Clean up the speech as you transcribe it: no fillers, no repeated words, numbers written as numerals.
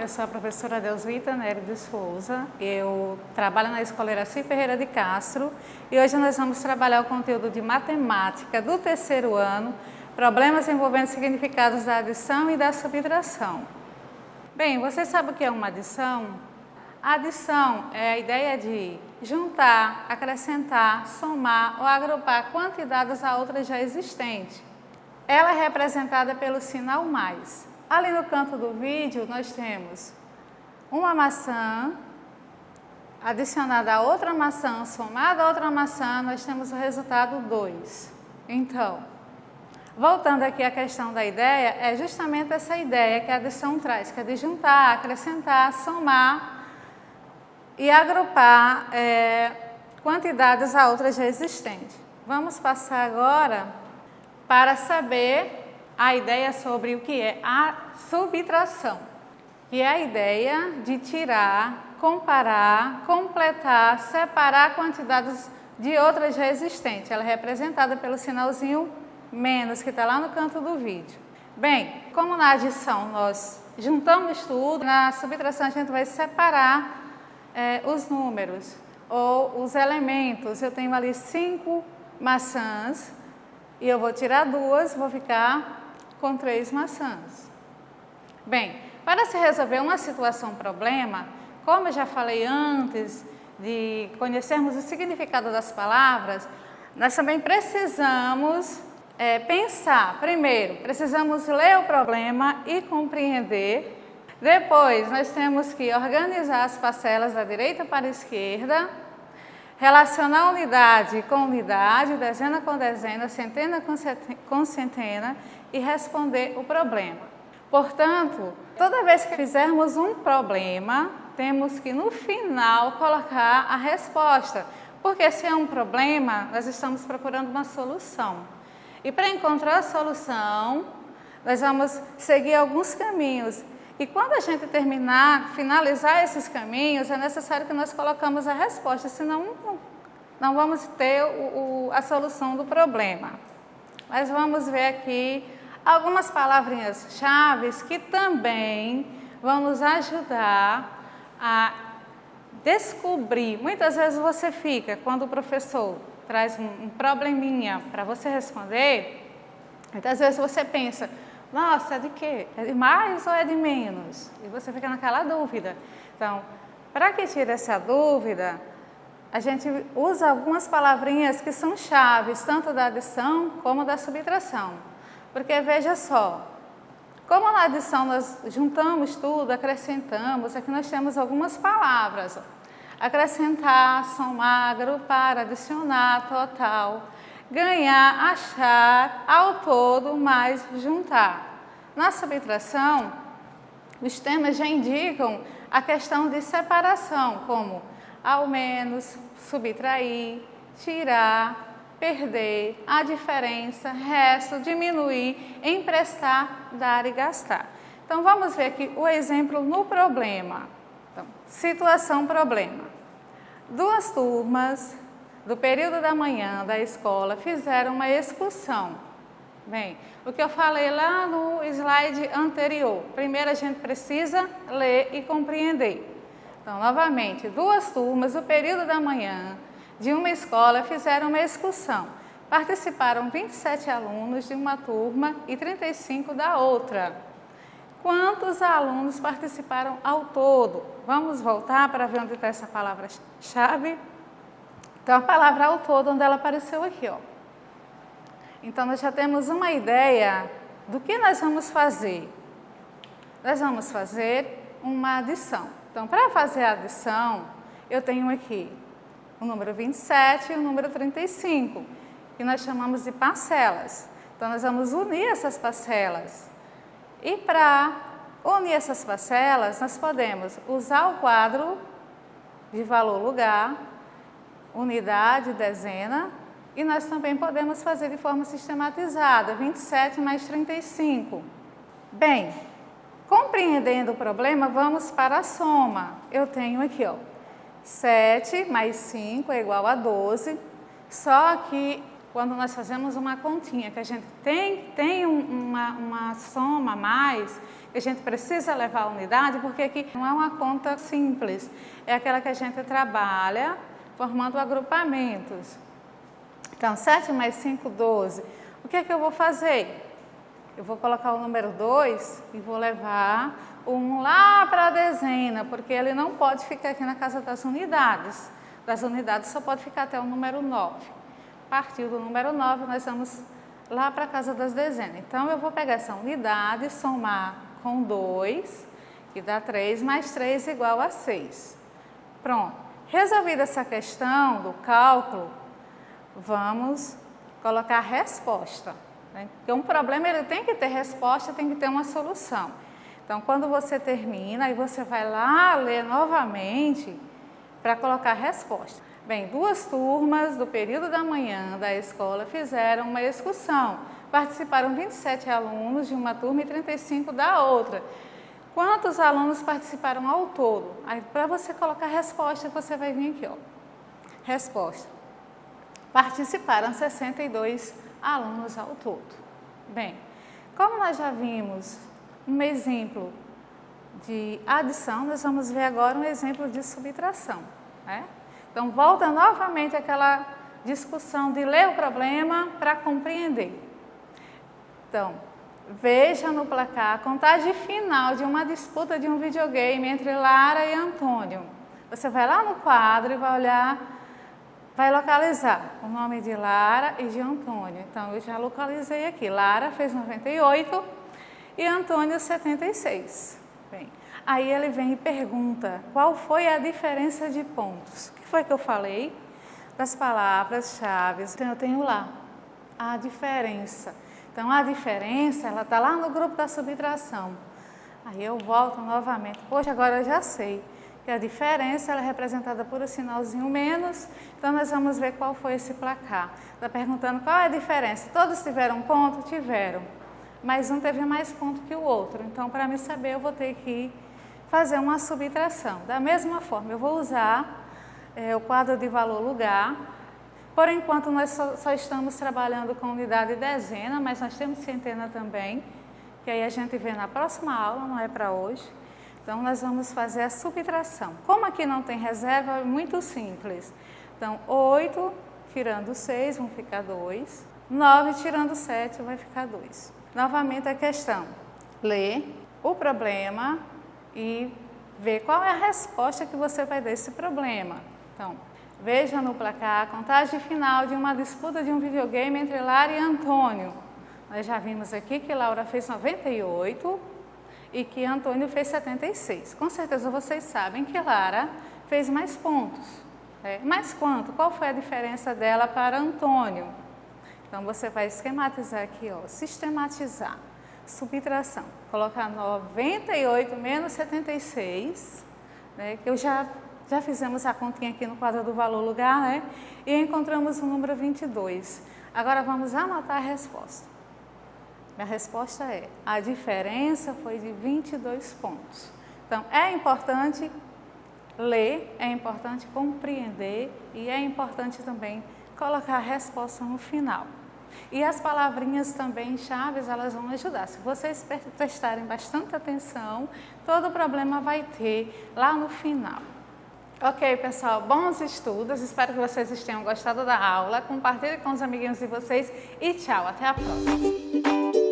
eu sou a professora Deusvita Nery de Souza, eu trabalho na Escola Iraci Ferreira de Castro e hoje nós vamos trabalhar o conteúdo de matemática do terceiro ano, problemas envolvendo significados da adição e da subtração. Bem, você sabe o que é uma adição? A adição é a ideia de juntar, acrescentar, somar ou agrupar quantidades a outras já existentes. Ela é representada pelo sinal mais. Ali no canto do vídeo nós temos uma maçã adicionada a outra maçã, somada a outra maçã, nós temos o resultado 2. Então, voltando aqui à questão da ideia, é justamente essa ideia que a adição traz, que é de juntar, acrescentar, somar e agrupar quantidades a outras já existentes. Vamos passar agora para saber a ideia sobre o que é a subtração, que é a ideia de tirar, comparar, completar, separar quantidades de outras já existentes. Ela é representada pelo sinalzinho menos, que está lá no canto do vídeo. Bem, como na adição nós juntamos tudo, na subtração a gente vai separar os números ou os elementos. Eu tenho ali 5 maçãs e eu vou tirar 2, vou ficar com 3 maçãs. Bem, para se resolver uma situação problema, como eu já falei antes de conhecermos o significado das palavras, nós também precisamos pensar. Primeiro, precisamos ler o problema e compreender. Depois, nós temos que organizar as parcelas da direita para a esquerda, relacionar unidade com unidade, dezena com dezena, centena com centena e responder o problema. Portanto, toda vez que fizermos um problema, temos que no final colocar a resposta, porque se é um problema, nós estamos procurando uma solução. E para encontrar a solução, nós vamos seguir alguns caminhos. E quando a gente finalizar esses caminhos, é necessário que nós colocamos a resposta, senão não vamos ter a solução do problema. Mas vamos ver aqui algumas palavrinhas-chave que também vão nos ajudar a descobrir. Muitas vezes você fica, quando o professor traz um probleminha para você responder, muitas vezes você pensa, nossa, é de quê? É de mais ou é de menos? E você fica naquela dúvida. Então, para que tire essa dúvida, a gente usa algumas palavrinhas que são chaves, tanto da adição como da subtração. Porque veja só, como na adição nós juntamos tudo, acrescentamos, aqui nós temos algumas palavras. Acrescentar, somar, agrupar, adicionar, total. Ganhar, achar, ao todo, mais juntar. Na subtração, os temas já indicam a questão de separação, como ao menos, subtrair, tirar, perder, a diferença, resto, diminuir, emprestar, dar e gastar. Então, vamos ver aqui o exemplo no problema. Então, situação problema. 2 turmas do período da manhã da escola fizeram uma excursão. Bem, o que eu falei lá no slide anterior, primeiro a gente precisa ler e compreender. Então, novamente, 2 turmas do período da manhã de uma escola fizeram uma excursão. Participaram 27 alunos de uma turma e 35 da outra. Quantos alunos participaram ao todo? Vamos voltar para ver onde está essa palavra-chave. Então, a palavra ao todo, onde ela apareceu aqui, ó. Então, nós já temos uma ideia do que nós vamos fazer. Nós vamos fazer uma adição. Então, para fazer a adição, eu tenho aqui o número 27 e o número 35, que nós chamamos de parcelas. Então, nós vamos unir essas parcelas. E para unir essas parcelas, nós podemos usar o quadro de valor lugar, unidade, dezena, e nós também podemos fazer de forma sistematizada, 27 mais 35. Bem, compreendendo o problema, vamos para a soma. Eu tenho aqui, ó, 7 mais 5 é igual a 12, só que quando nós fazemos uma continha, que a gente tem uma soma a mais, a gente precisa levar a unidade, porque aqui não é uma conta simples, é aquela que a gente trabalha formando agrupamentos. Então, 7 mais 5, 12. O que é que eu vou fazer? Eu vou colocar o número 2 e vou levar o 1 lá para a dezena, porque ele não pode ficar aqui na casa das unidades. Das unidades só pode ficar até o número 9. A partir do número 9, nós vamos lá para a casa das dezenas. Então, eu vou pegar essa unidade, somar com 2, que dá 3, mais 3 igual a 6. Pronto. Resolvida essa questão do cálculo, vamos colocar a resposta. Porque um problema ele tem que ter resposta, tem que ter uma solução. Então, quando você termina, aí você vai lá ler novamente para colocar a resposta. Bem, 2 turmas do período da manhã da escola fizeram uma excursão. Participaram 27 alunos de uma turma e 35 da outra. Quantos alunos participaram ao todo? Aí, para você colocar a resposta, você vai vir aqui, ó. Resposta. Participaram 62 alunos ao todo. Bem, como nós já vimos um exemplo de adição, nós vamos ver agora um exemplo de subtração, né? Então, volta novamente aquela discussão de ler o problema para compreender. Então, veja no placar a contagem final de uma disputa de um videogame entre Lara e Antônio. Você vai lá no quadro e vai olhar, vai localizar o nome de Lara e de Antônio. Então, eu já localizei aqui. Lara fez 98 e Antônio 76. Bem, aí ele vem e pergunta qual foi a diferença de pontos. O que foi que eu falei? Das palavras-chave. Então, eu tenho lá a diferença. Então, a diferença, ela está lá no grupo da subtração. Aí eu volto novamente. Poxa, agora eu já sei que a diferença ela é representada por um sinalzinho menos. Então, nós vamos ver qual foi esse placar. Está perguntando qual é a diferença. Todos tiveram ponto? Tiveram. Mas um teve mais ponto que o outro. Então, para me saber, eu vou ter que fazer uma subtração. Da mesma forma, eu vou usar o quadro de valor lugar. Por enquanto, nós só estamos trabalhando com unidade e dezena, mas nós temos centena também, que aí a gente vê na próxima aula, não é para hoje. Então, nós vamos fazer a subtração. Como aqui não tem reserva, é muito simples. Então, 8 tirando 6, vão ficar 2. 9 tirando 7, vai ficar 2. Novamente a questão. Lê o problema e ver qual é a resposta que você vai dar a esse problema. Então, veja no placar a contagem final de uma disputa de um videogame entre Lara e Antônio. Nós já vimos aqui que Laura fez 98 e que Antônio fez 76. Com certeza vocês sabem que Lara fez mais pontos. Mas quanto? Qual foi a diferença dela para Antônio? Então, você vai esquematizar aqui, ó, sistematizar, subtração. Colocar 98 menos 76, né, que já fizemos a continha aqui no quadro do valor lugar, né? E encontramos o número 22. Agora, vamos anotar a resposta. Minha resposta é, a diferença foi de 22 pontos. Então, é importante ler, é importante compreender e é importante também colocar a resposta no final. E as palavrinhas também chaves, elas vão ajudar. Se vocês prestarem bastante atenção, todo o problema vai ter lá no final. Ok, pessoal, bons estudos, espero que vocês tenham gostado da aula, compartilhem com os amiguinhos de vocês e tchau, até a próxima!